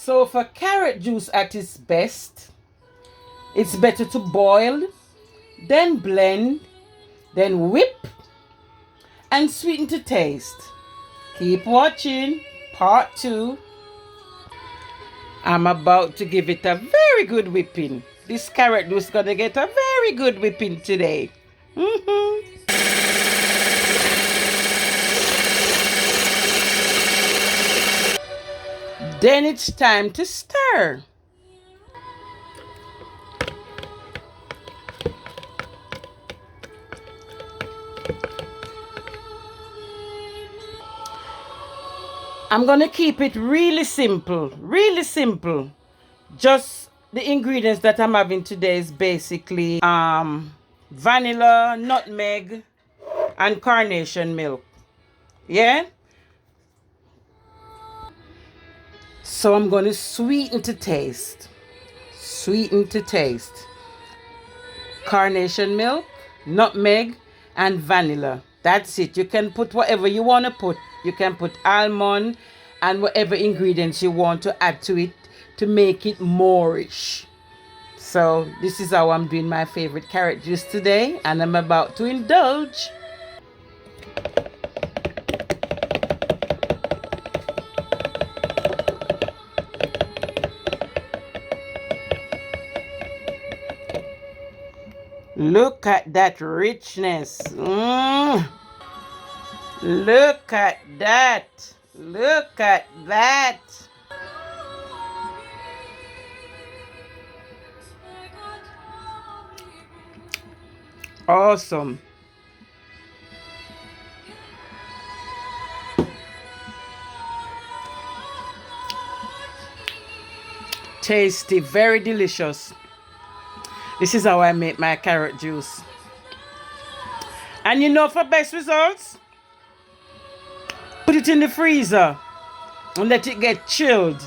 So for carrot juice at its best, it's better to boil, then blend, then whip, and sweeten to taste. Keep watching part 2. I'm about to give it a very good whipping. This carrot juice gonna get a very good whipping today. Then it's time to stir. I'm gonna keep it really simple, really simple. Just the ingredients that I'm having today is basically vanilla, nutmeg, and carnation milk. Yeah? So I'm gonna sweeten to taste. Sweeten to taste. Carnation milk, nutmeg, and vanilla. That's it. You can put whatever you want to put. You can put almond and whatever ingredients you want to add to it to make it moreish. So this is how I'm doing my favorite carrot juice today, and I'm about to indulge. Look at that richness. Look at that. Look at that. Awesome. Tasty, very delicious. This is how I make my carrot juice. And you know, for best results, put it in the freezer and let it get chilled.